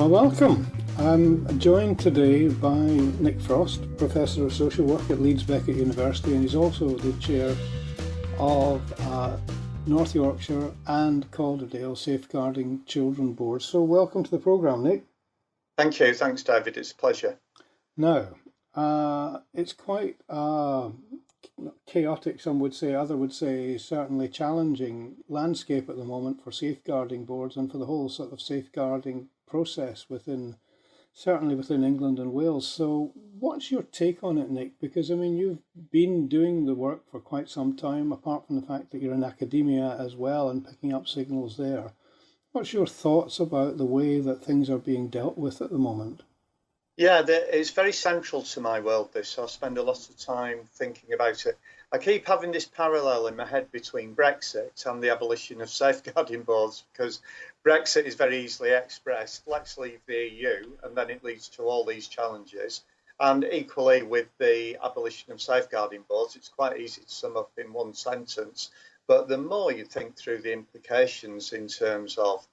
Well, welcome. I'm joined today by Nick Frost, Professor of Social Work at Leeds Beckett University, and he's also the chair of North Yorkshire and Calderdale Safeguarding Children Boards. So welcome to the programme, Nick. Thank you. Thanks, David. It's a pleasure. Now, it's quite chaotic, some would say, others would say certainly challenging landscape at the moment for safeguarding boards and for the whole sort of safeguarding process certainly within England and Wales. So what's your take on it, Nick? Because, I mean, you've been doing the work for quite some time, apart from the fact that you're in academia as well and picking up signals there. What's your thoughts about the way that things are being dealt with at the moment? Yeah, it's very central to my world, this, so I spend a lot of time thinking about it. I keep having this parallel in my head between Brexit and the abolition of safeguarding boards, because Brexit is very easily expressed, let's leave the EU, and then it leads to all these challenges. And equally with the abolition of safeguarding boards, it's quite easy to sum up in one sentence. But the more you think through the implications in terms of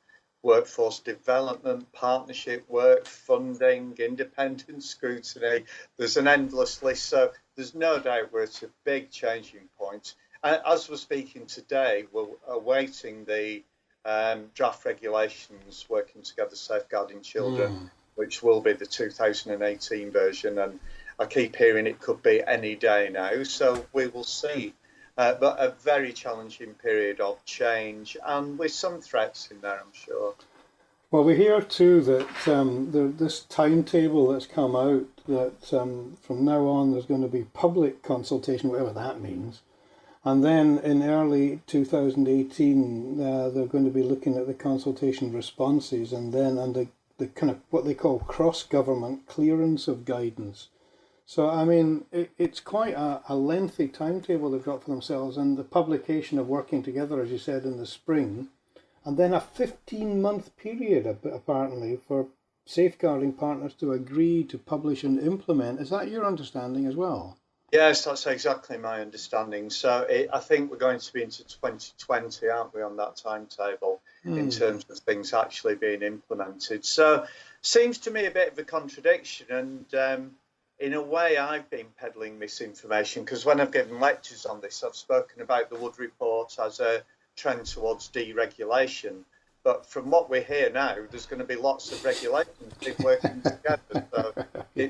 workforce development, partnership work, funding, independent scrutiny, there's an endless list. So there's no doubt we're at a big changing point. As we're speaking today, we're awaiting the draft regulations working together safeguarding children, which will be the 2018 version. And I keep hearing it could be any day now. So we will see. But a very challenging period of change and with some threats in there, I'm sure. Well, we hear too that this timetable that's come out, that from now on there's going to be public consultation, whatever that means. And then in early 2018, they're going to be looking at the consultation responses and then the kind of what they call cross-government clearance of guidance. So, I mean, it's quite a lengthy timetable they've got for themselves, and the publication of working together, as you said, in the spring, and then a 15-month period, apparently, for safeguarding partners to agree to publish and implement. Is that your understanding as well? Yes, that's exactly my understanding. So I think we're going to be into 2020, aren't we, on that timetable in terms of things actually being implemented. So seems to me a bit of a contradiction, and in a way, I've been peddling misinformation because when I've given lectures on this, I've spoken about the Wood Report as a trend towards deregulation. But from what we hear now, there's going to be lots of regulations working together.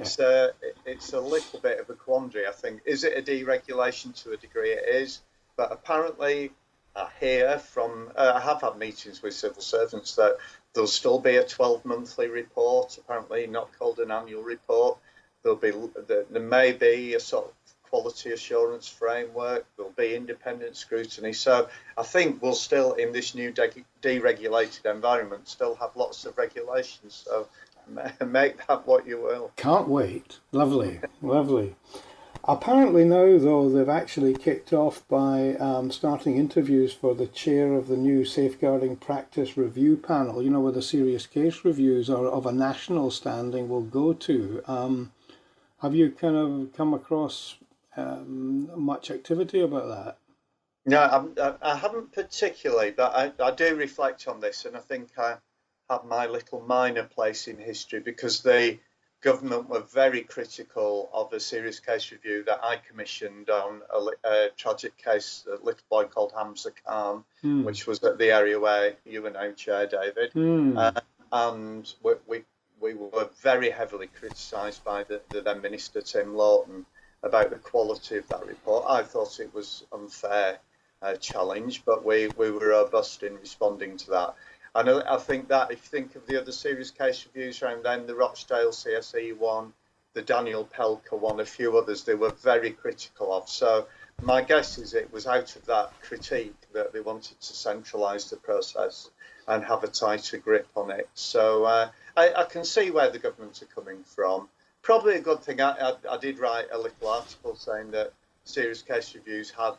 So it's a little bit of a quandary, I think. Is it a deregulation? To a degree it is. But apparently, I hear from, I have had meetings with civil servants that there'll still be a 12-monthly report, apparently not called an annual report. There may be a sort of quality assurance framework. There'll be independent scrutiny. So I think we'll still, in this new deregulated environment, still have lots of regulations. So make that what you will. Can't wait. Lovely, lovely. Apparently now, though, they've actually kicked off by starting interviews for the chair of the new Safeguarding Practice Review Panel, you know, where the serious case reviews are of a national standing will go to. Have you kind of come across much activity about that? No, I haven't particularly, but I do reflect on this, and I think I have my little minor place in history because the government were very critical of a serious case review that I commissioned on a tragic case, a little boy called Hamza Khan, which was at the area where you were now chair, David. And we were very heavily criticised by the then Minister Tim Lawton about the quality of that report. I thought it was unfair challenge, but we were robust in responding to that. And I think that if you think of the other serious case reviews around then, the Rochdale CSE one, the Daniel Pelker one, a few others, they were very critical of. So my guess is it was out of that critique that they wanted to centralise the process and have a tighter grip on it. So I can see where the governments are coming from. Probably a good thing. I did write a little article saying that serious case reviews had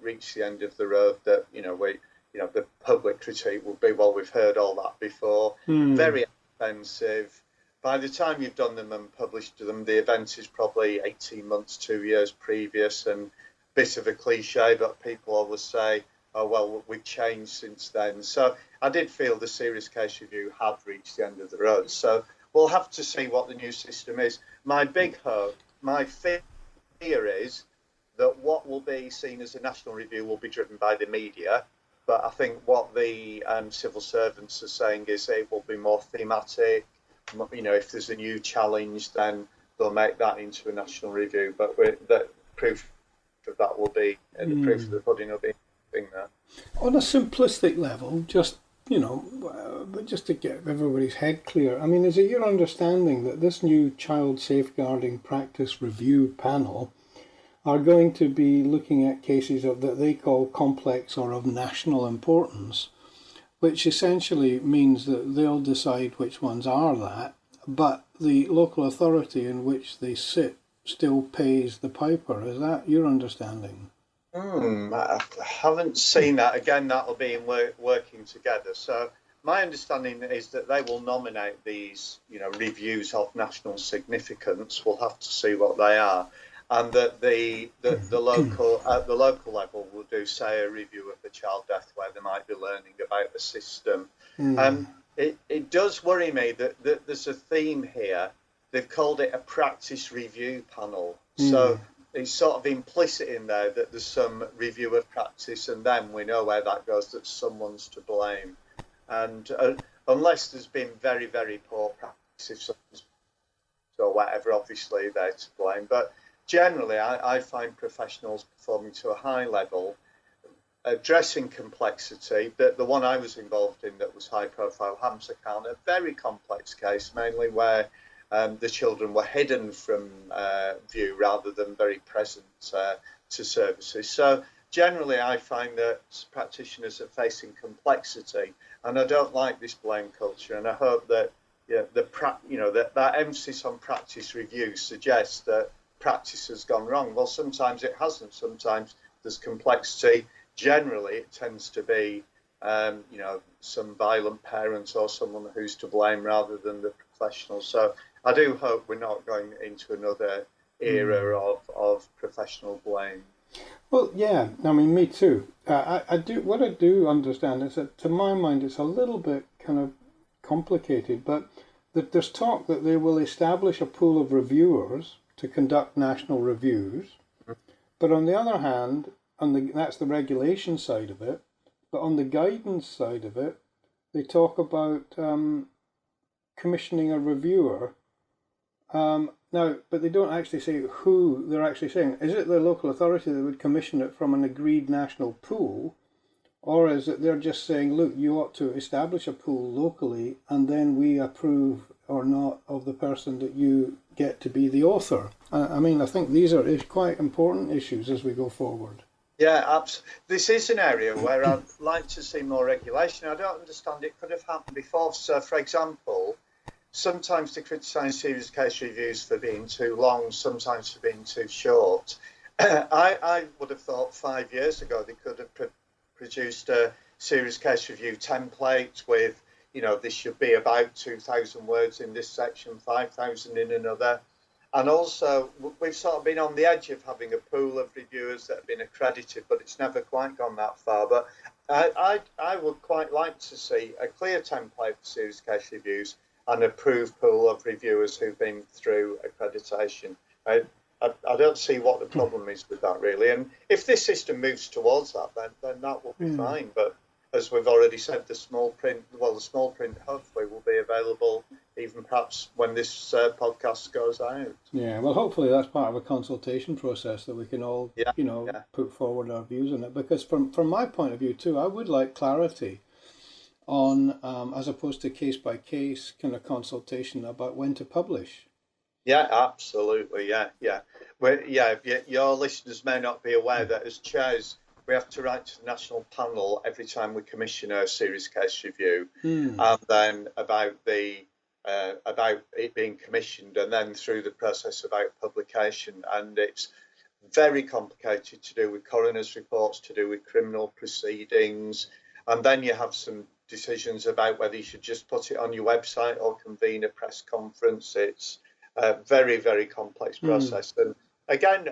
reached the end of the road. That the public critique will be, well, we've heard all that before. Very expensive. By the time you've done them and published them, the event is probably 18 months, 2 years previous, and bit of a cliche, but people always say oh, well, we've changed since then. So I did feel the serious case review had reached the end of the road. So we'll have to see what the new system is. My big hope, my fear is that what will be seen as a national review will be driven by the media. But I think what the civil servants are saying is it will be more thematic. If there's a new challenge, then they'll make that into a national review. But the proof of that will be, the proof of the pudding will be there. On a simplistic level, just but just to get everybody's head clear, I mean, is it your understanding that this new child safeguarding practice review panel are going to be looking at cases that they call complex or of national importance, which essentially means that they'll decide which ones are that, but the local authority in which they sit still pays the piper? Is that your understanding? I haven't seen that. Again, that'll be in working together. So my understanding is that they will nominate these, reviews of national significance. We'll have to see what they are, and that the local at the local level will do, say, a review of the child death where they might be learning about the system. It does worry me that there's a theme here. They've called it a practice review panel. So it's sort of implicit in there that there's some review of practice, and then we know where that goes, that someone's to blame. And unless there's been very, very poor practice, if someone's or whatever, obviously they're to blame. But generally, I find professionals performing to a high level, addressing complexity. The one I was involved in that was high profile, Hamza Khan, a very complex case, mainly where the children were hidden from view rather than very present to services. So generally, I find that practitioners are facing complexity, and I don't like this blame culture. And I hope that that emphasis on practice review suggests that practice has gone wrong. Well, sometimes it hasn't. Sometimes there's complexity. Generally, it tends to be some violent parent or someone who's to blame rather than the professional. So I do hope we're not going into another era of professional blame. Well, yeah, I mean, me too. I do. What I do understand is that, to my mind, it's a little bit kind of complicated, but that there's talk that they will establish a pool of reviewers to conduct national reviews. But on the other hand, that's the regulation side of it. But on the guidance side of it, they talk about commissioning a reviewer. Now, but they don't actually say who they're actually saying. Is it the local authority that would commission it from an agreed national pool? Or is it they're just saying, look, you ought to establish a pool locally and then we approve or not of the person that you get to be the author? I mean, I think these are quite important issues as we go forward. Yeah, absolutely. This is an area where I'd like to see more regulation. I don't understand it could have happened before. So, for example, sometimes they criticise serious case reviews for being too long, sometimes for being too short. I would have thought 5 years ago they could have produced a serious case review template with, this should be about 2,000 words in this section, 5,000 in another. And also, we've sort of been on the edge of having a pool of reviewers that have been accredited, but it's never quite gone that far. But I would quite like to see a clear template for serious case reviews and an approved pool of reviewers who've been through accreditation. I don't see what the problem is with that, really. And if this system moves towards that, then that will be fine. But as we've already said, the small print hopefully will be available even perhaps when this podcast goes out. Yeah, well, hopefully that's part of a consultation process that we can all, put forward our views on it. Because from my point of view too, I would like clarity on, as opposed to case by case kind of consultation about when to publish. Yeah, absolutely. Yeah. Your listeners may not be aware that as chairs, we have to write to the national panel every time we commission a serious case review, and then about it being commissioned, and then through the process about publication. And it's very complicated to do with coroner's reports, to do with criminal proceedings, and then you have some decisions about whether you should just put it on your website or convene a press conference. It's a very, very complex process. And again,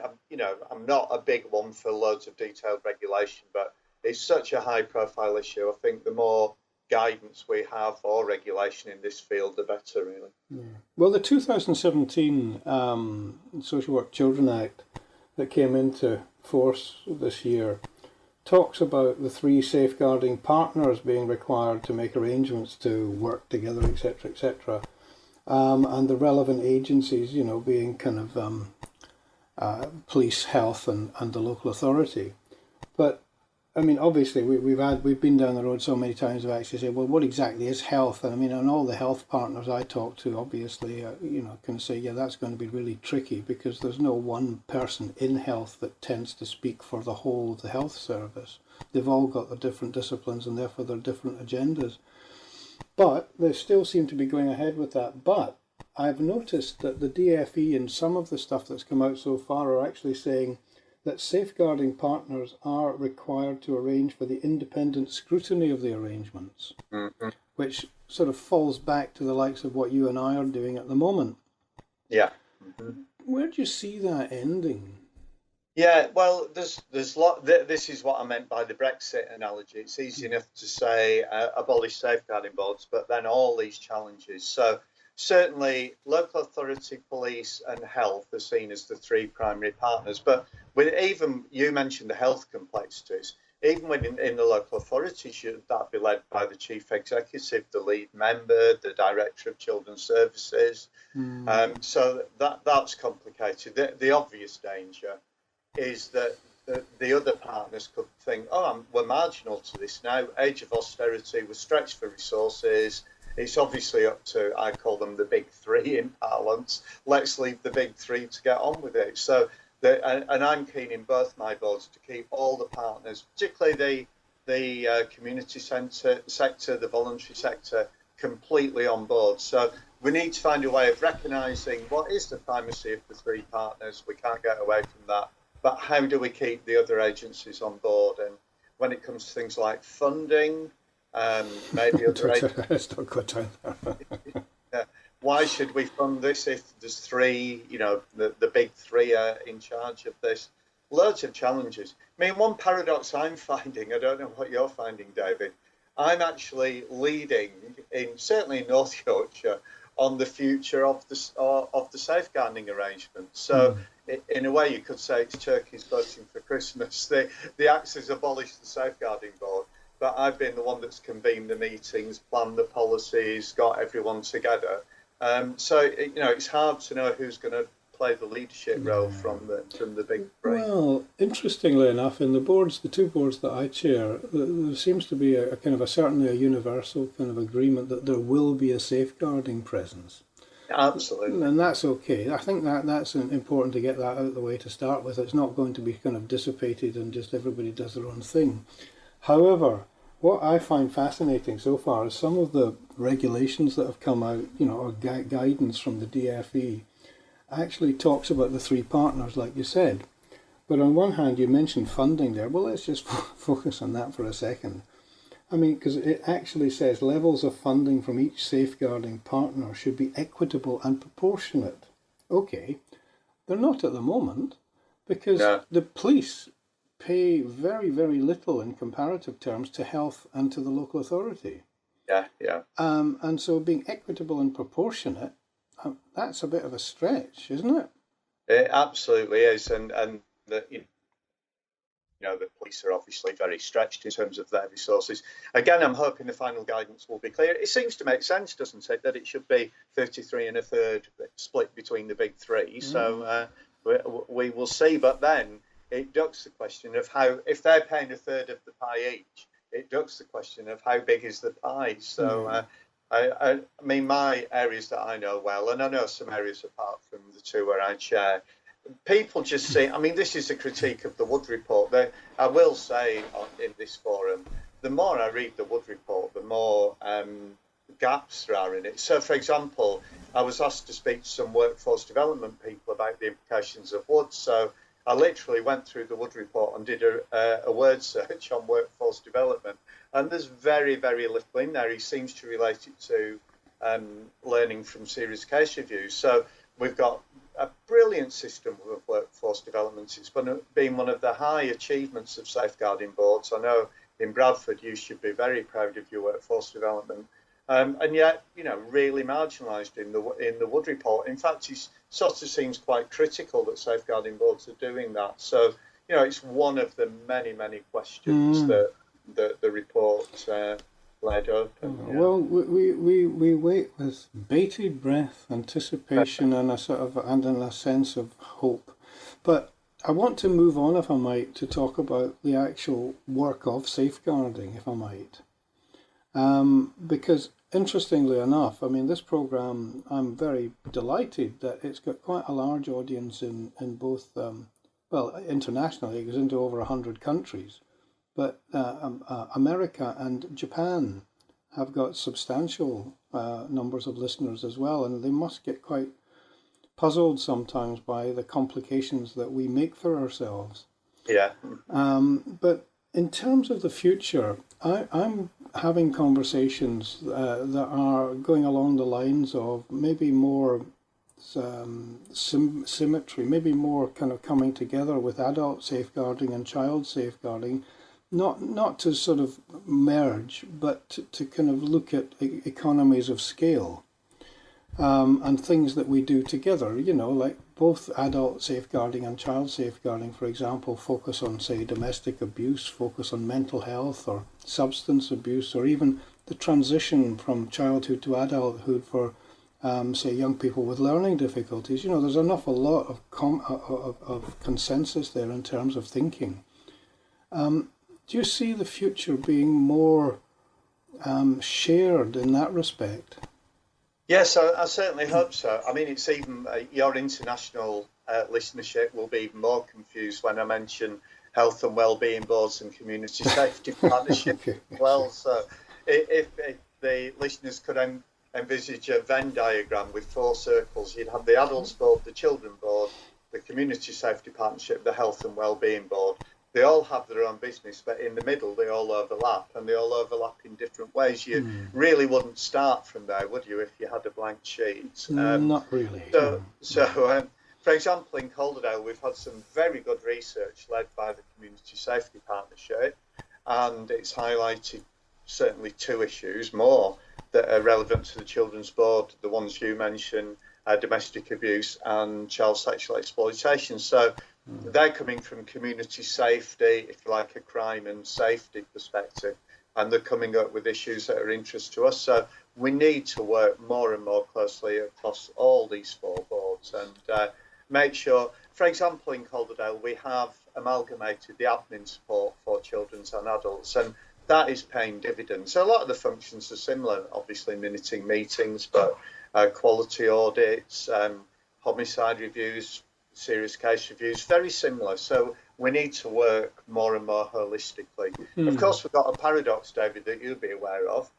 I'm not a big one for loads of detailed regulation, but it's such a high-profile issue. I think the more guidance we have or regulation in this field, the better, really. Yeah. Well, the 2017 Social Work Children Act that came into force this year talks about the 3 safeguarding partners being required to make arrangements to work together, etc., etc., and the relevant agencies, being kind of police, health, and the local authority. But I mean, obviously, we've been down the road so many times of actually say, well, what exactly is health? And I mean, and all the health partners I talk to, obviously, can say, yeah, that's going to be really tricky because there's no one person in health that tends to speak for the whole of the health service. They've all got their different disciplines and therefore their different agendas. But they still seem to be going ahead with that. But I've noticed that the DFE and some of the stuff that's come out so far are actually saying that safeguarding partners are required to arrange for the independent scrutiny of the arrangements, which sort of falls back to the likes of what you and I are doing at the moment. Yeah. Where do you see that ending? Yeah, well, this is what I meant by the Brexit analogy. It's easy enough to say abolish safeguarding boards, but then all these challenges. So certainly local authority, police and health are seen as the 3 primary partners. But even you mentioned the health complexities, even when in the local authority, should that be led by the chief executive, the lead member, the director of children's services? So that's complicated. The obvious danger is that the other partners could think, we're marginal to this now. Age of austerity, we're stretched for resources. It's obviously up to, I call them the big 3 in parlance. Let's leave the big 3 to get on with it. So, and I'm keen in both my boards to keep all the partners, particularly the community sector, the voluntary sector, completely on board. So we need to find a way of recognising what is the primacy of the 3 partners. We can't get away from that. But how do we keep the other agencies on board? And when it comes to things like funding, maybe other agencies. Why should we fund this if there's 3, the big 3 are in charge of this? Loads of challenges. I mean, one paradox I'm finding, I don't know what you're finding, David, I'm actually leading, certainly in North Yorkshire, on the future of the safeguarding arrangement. So in a way, you could say it's turkeys voting for Christmas. The Act has abolished the safeguarding board, but I've been the one that's convened the meetings, planned the policies, got everyone together. So it's hard to know who's going to play the leadership role from the big 3. Well, interestingly enough, in the 2 boards that I chair, there seems to be a kind of certainly a universal kind of agreement that there will be a safeguarding presence. Absolutely. And that's okay. I think that's important to get that out of the way to start with. It's not going to be kind of dissipated and just everybody does their own thing. However, what I find fascinating so far is some of the regulations that have come out, or guidance from the DFE, actually talks about the 3 partners, like you said. But on one hand, you mentioned funding there. Well, let's just focus on that for a second. I mean, because it actually says levels of funding from each safeguarding partner should be equitable and proportionate. Okay, they're not at the moment because the police pay very, very little in comparative terms to health and to the local authority. And so being equitable and proportionate, that's a bit of a stretch, isn't it? It absolutely is, and the the police are obviously very stretched in terms of their resources. Again, I'm hoping the final guidance will be clear. It seems to make sense, doesn't it, that it should be 33 1/3 split between the big 3. So we will see. But then it ducks the question of how, if they're paying 1/3 of the pie each, it ducks the question of how big is the pie. So I mean, my areas that I know well, and I know some areas apart from the 2 where I chair, people just see, I mean, this is a critique of the Wood Report. I will say in this forum, the more I read the Wood Report, the more gaps there are in it. So, for example, I was asked to speak to some workforce development people about the implications of wood. So I literally went through the Wood Report and did a word search on workforce development. And there's very, very little in there. He seems to relate it to learning from serious case reviews. So we've got brilliant system of workforce development. It's been one of the high achievements of safeguarding boards. I know in Bradford you should be very proud of your workforce development, and yet really marginalised in the Wood report. In fact, it sort of seems quite critical that safeguarding boards are doing that. So it's one of the many questions that the report laid open. Yeah. Well, we wait with bated breath, anticipation, and a sense of hope. But I want to move on, if I might, to talk about the actual work of safeguarding, if I might. Because interestingly enough, I mean, this programme, I'm very delighted that it's got quite a large audience in both, internationally, it goes into over 100 countries. But America and Japan have got substantial numbers of listeners as well, and they must get quite puzzled sometimes by the complications that we make for ourselves. Yeah. But in terms of the future, I'm having conversations that are going along the lines of maybe more symmetry, maybe more kind of coming together with adult safeguarding and child safeguarding, not to sort of merge, but to kind of look at economies of scale. And things that we do together, like both adult safeguarding and child safeguarding, for example, focus on, say, domestic abuse, focus on mental health or substance abuse, or even the transition from childhood to adulthood for, say, young people with learning difficulties. There's an awful lot of consensus there in terms of thinking. Do you see the future being more shared in that respect? Yes, I certainly hope so. I mean, it's even your international listenership will be even more confused when I mention health and wellbeing boards and community safety partnership as well. So if the listeners could envisage a Venn diagram with 4 circles, you'd have the adults board, the children board, the community safety partnership, the health and wellbeing board. They all have their own business, but in the middle they all overlap, and they all overlap in different ways. You really wouldn't start from there, would you, if you had a blank sheet? Not really. So, for example, in Calderdale, we've had some very good research led by the Community Safety Partnership, and it's highlighted certainly 2 issues more that are relevant to the Children's Board, the ones you mentioned, domestic abuse and child sexual exploitation. So they're coming from community safety, if you like, a crime and safety perspective, and they're coming up with issues that are of interest to us. So we need to work more and more closely across all these 4 boards and make sure, for example, in Calderdale, we have amalgamated the admin support for children and adults, and that is paying dividends. So a lot of the functions are similar, obviously minuting meetings, but quality audits, homicide reviews, serious case reviews, very similar. So we need to work more and more holistically. Of course, we've got a paradox, David, that you'll be aware of.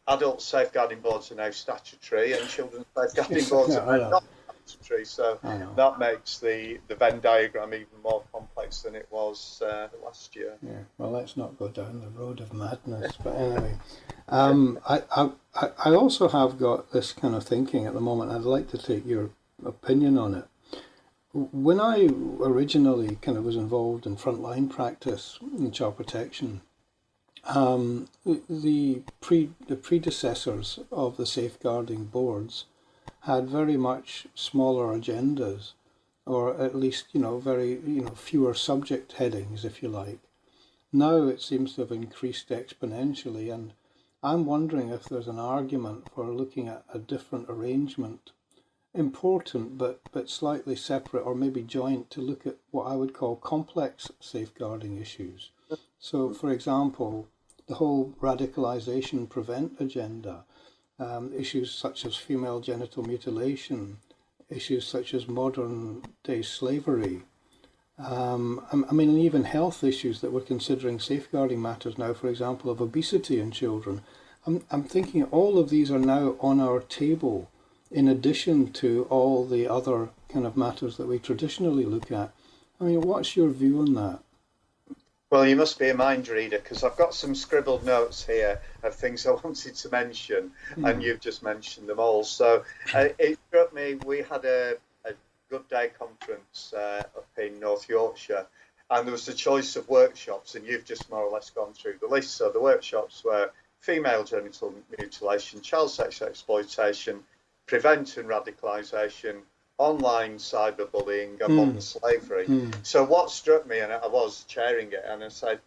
Adult safeguarding boards are now statutory and children's safeguarding boards are not statutory. So that makes the Venn diagram even more complex than it was last year. Yeah, well, let's not go down the road of madness. But anyway, I also have got this kind of thinking at the moment. I'd like to take your opinion on it. When I originally kind of was involved in frontline practice in child protection, the predecessors of the safeguarding boards had very much smaller agendas, or at least very fewer subject headings, if you like. Now it seems to have increased exponentially, and I'm wondering if there's an argument for looking at a different arrangement. Important but slightly separate or maybe joint, to look at what I would call complex safeguarding issues. So, for example, the whole radicalisation prevent agenda, issues such as female genital mutilation, issues such as modern day slavery, I mean, even health issues that we're considering safeguarding matters now, for example, of obesity in children. I'm thinking all of these are now on our table, in addition to all the other kind of matters that we traditionally look at. I mean, what's your view on that? Well, you must be a mind reader, because I've got some scribbled notes here of things I wanted to mention, and you've just mentioned them all. So it struck me, we had a Good Day conference up in North Yorkshire, and there was a choice of workshops, and you've just more or less gone through the list. So the workshops were female genital mutilation, child sex exploitation, preventing radicalisation, online cyberbullying, and modern slavery. So what struck me, and I was chairing it, and I said,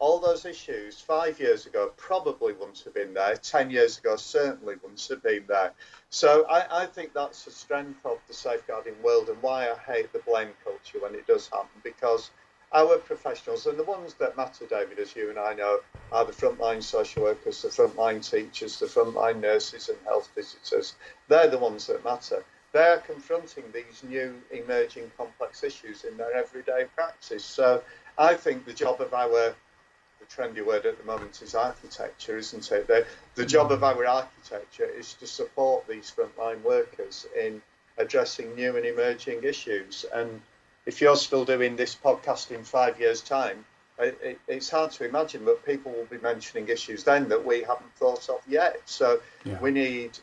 all those issues 5 years ago probably wouldn't have been there. 10 years ago certainly wouldn't have been there. So I think that's the strength of the safeguarding world, and why I hate the blame culture when it does happen, because our professionals, and the ones that matter, David, as you and I know, are the frontline social workers, the frontline teachers, the frontline nurses and health visitors. They're the ones that matter. They're confronting these new emerging complex issues in their everyday practice. So I think the job of our, the trendy word at the moment is architecture, isn't it? The job of our architecture is to support these frontline workers in addressing new and emerging issues. And if you're still doing this podcast in 5 years' time, it's hard to imagine, but people will be mentioning issues then that we haven't thought of yet. So we need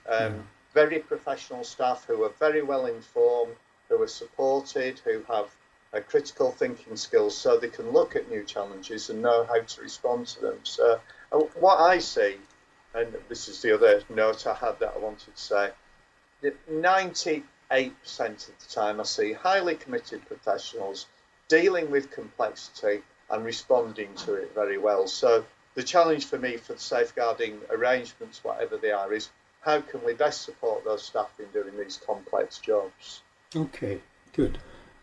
very professional staff who are very well informed, who are supported, who have critical thinking skills, so they can look at new challenges and know how to respond to them. So what I see, and this is the other note I had that I wanted to say, 98% of the time I see highly committed professionals dealing with complexity and responding to it very well. So the challenge for me for the safeguarding arrangements, whatever they are, is how can we best support those staff in doing these complex jobs? Okay, good.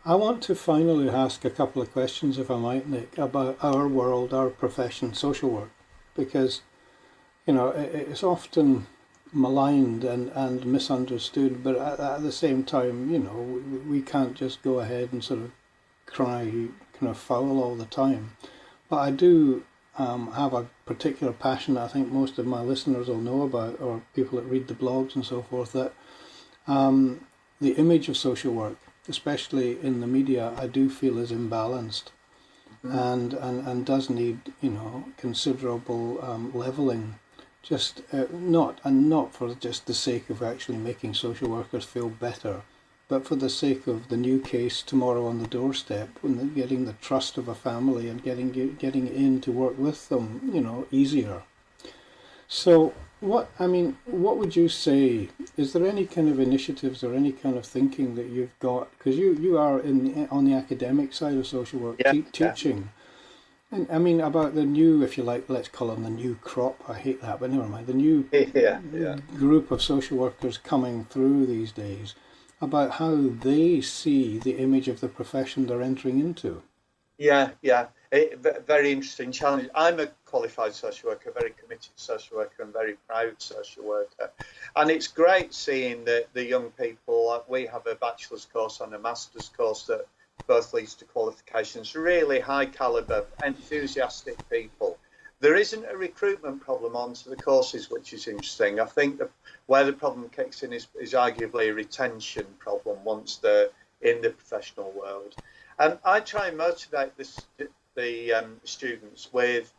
I want to finally ask a couple of questions, if I might, Nick, about our world, our profession, social work, because, you know, it's often maligned and misunderstood, but at the same time, you know, we can't just go ahead and sort of cry kind of foul all the time. But I do have a particular passion that I think most of my listeners will know about, or people that read the blogs and so forth, that the image of social work, especially in the media, I do feel is imbalanced and does need, you know, considerable levelling. Just not for just the sake of actually making social workers feel better, but for the sake of the new case tomorrow on the doorstep, and getting the trust of a family and getting in to work with them, you know, easier. So what would you say? Is there any kind of initiatives or any kind of thinking that you've got? Because you are on the academic side of social work, teaching. And I mean, about the new, if you like, let's call them the new crop. I hate that, but never mind. The new group of social workers coming through these days, about how they see the image of the profession they're entering into. Very interesting challenge. I'm a qualified social worker, very committed social worker, and very proud social worker. And it's great seeing the young people. We have a bachelor's course and a master's course that both leads to qualifications, really high calibre, enthusiastic people. There isn't a recruitment problem onto the courses, which is interesting. I think where the problem kicks in is arguably a retention problem once they're in the professional world. And I try and motivate the students with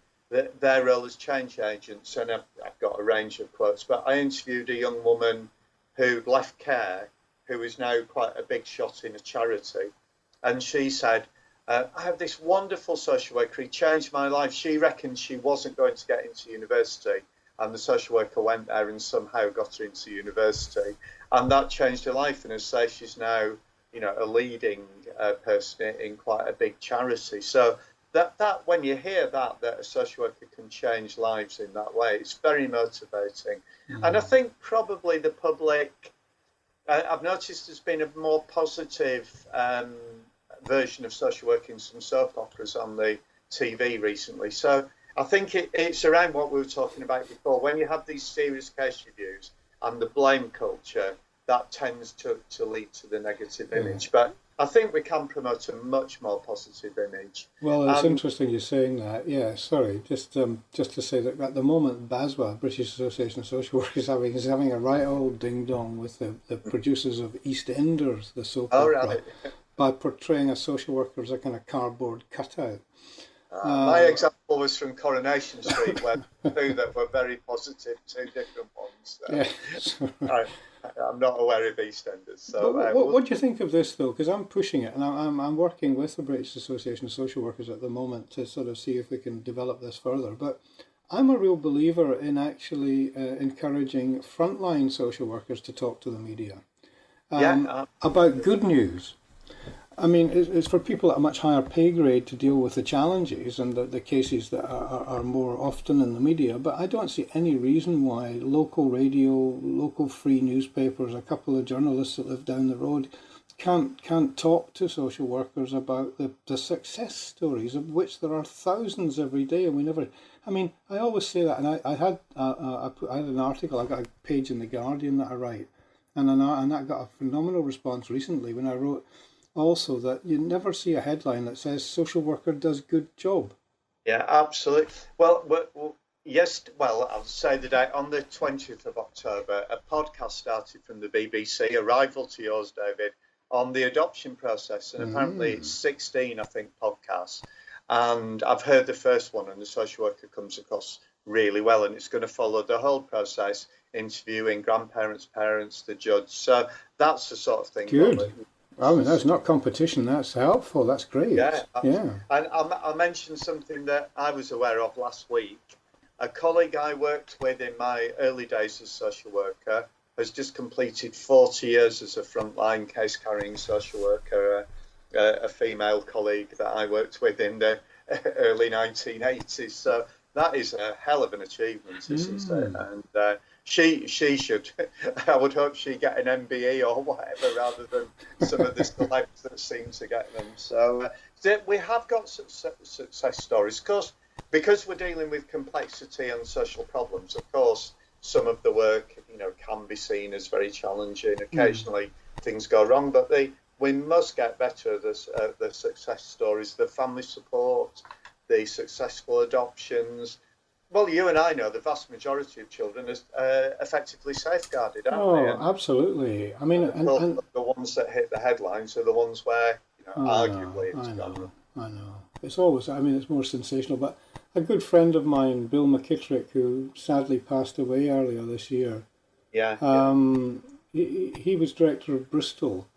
their role as change agents, and I've got a range of quotes, but I interviewed a young woman who left care, who is now quite a big shot in a charity. And she said, I have this wonderful social worker, he changed my life. She reckoned she wasn't going to get into university, and the social worker went there and somehow got her into university. And that changed her life. And as I say, she's now, you know, a leading person in quite a big charity. So that when you hear that a social worker can change lives in that way, it's very motivating. And I think probably the public, I've noticed there's been a more positive version of social work in some soap operas on the TV recently. So I think it's around what we were talking about before. When you have these serious case reviews and the blame culture, that tends to lead to the negative image. But I think we can promote a much more positive image. Well, it's interesting you're saying that. Yeah, sorry, just to say that at the moment, BASWA, British Association of Social Workers, is having a right old ding dong with the producers of EastEnders, the soap opera, by portraying a social worker as a kind of cardboard cutout. My example was from Coronation Street, where two that were very positive, two different ones. Yeah. I'm not aware of EastEnders. So, what do you think of this, though? Because I'm pushing it, and I'm working with the British Association of Social Workers at the moment to sort of see if we can develop this further. But I'm a real believer in actually encouraging frontline social workers to talk to the media about good news. I mean, it's for people at a much higher pay grade to deal with the challenges and the cases that are more often in the media. But I don't see any reason why local radio, local free newspapers, a couple of journalists that live down the road can't talk to social workers about the success stories, of which there are thousands every day, and we never. I mean, I always say that, and I had an article, I got a page in the Guardian that I write, and that got a phenomenal response recently when I wrote. Also, that you never see a headline that says social worker does good job. Yeah, absolutely. Well, yes. Well, I'll say the date on the 20th of October. A podcast started from the BBC, a rival to yours, David, on the adoption process, and apparently it's 16, I think, podcasts. And I've heard the first one, and the social worker comes across really well, and it's going to follow the whole process, interviewing grandparents, parents, the judge. So that's the sort of thing. Good. I mean, that's not competition. That's helpful. That's great. Yeah. Yeah. And I mentioned something that I was aware of last week. A colleague I worked with in my early days as social worker has just completed 40 years as a frontline case-carrying social worker, a female colleague that I worked with in the early 1980s. So that is a hell of an achievement, isn't it? And she should, I would hope she get an MBE or whatever, rather than some of the celebs that seem to get them. So we have got success stories. Of course, because we're dealing with complexity and social problems, of course, some of the work, can be seen as very challenging. Occasionally things go wrong, but we must get better at the success stories, the family support, the successful adoptions. Well, you and I know the vast majority of children is effectively safeguarded, aren't they? Oh, absolutely. I mean, and the ones that hit the headlines are the ones where, arguably, it's gone. I know. It's always, I mean, it's more sensational. But a good friend of mine, Bill McKittrick, who sadly passed away earlier this year, he was director of Bristol,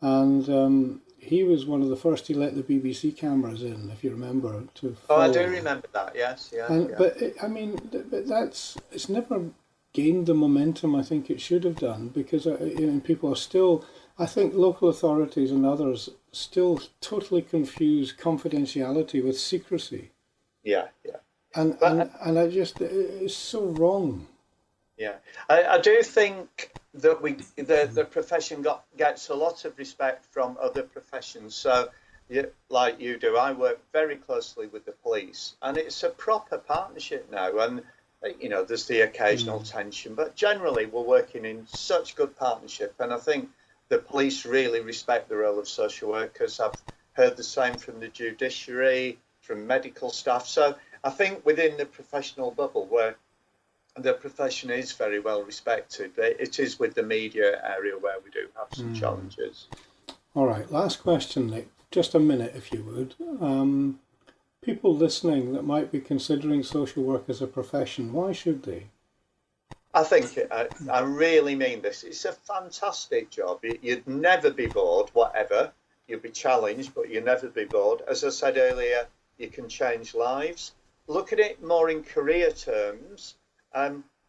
and he was one of the first to let the BBC cameras in, if you remember. I do remember that. Yes, yeah. But it's never gained the momentum I think it should have done, because people are still. I think local authorities and others still totally confuse confidentiality with secrecy. Yeah. And I just, it's so wrong. Yeah, I do think that the profession gets a lot of respect from other professions. So, like you do, I work very closely with the police, and it's a proper partnership now. And there's the occasional tension, but generally we're working in such good partnership. And I think the police really respect the role of social workers. I've heard the same from the judiciary, from medical staff. So I think within the professional bubble, where the profession is very well respected, it is with the media area where we do have some challenges. All right, last question, Nick. Just a minute, if you would. People listening that might be considering social work as a profession, why should they? I think, I really mean this, it's a fantastic job. You'd never be bored, whatever. You'd be challenged, but you'd never be bored. As I said earlier, you can change lives. Look at it more in career terms.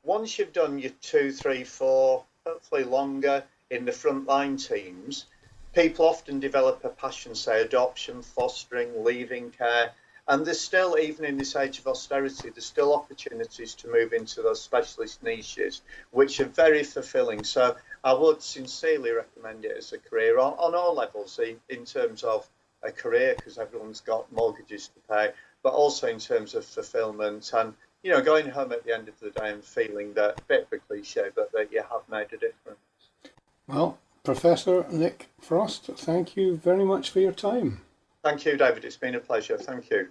Once you've done your 2, 3, 4, hopefully longer in the frontline teams, people often develop a passion, say adoption, fostering, leaving care. And there's still, even in this age of austerity, there's still opportunities to move into those specialist niches, which are very fulfilling. So I would sincerely recommend it as a career on all levels, in terms of a career, because everyone's got mortgages to pay, but also in terms of fulfillment and, going home at the end of the day and feeling that, a bit of a cliche, but that you have made a difference. Well, Professor Nick Frost, thank you very much for your time. Thank you, David. It's been a pleasure. Thank you.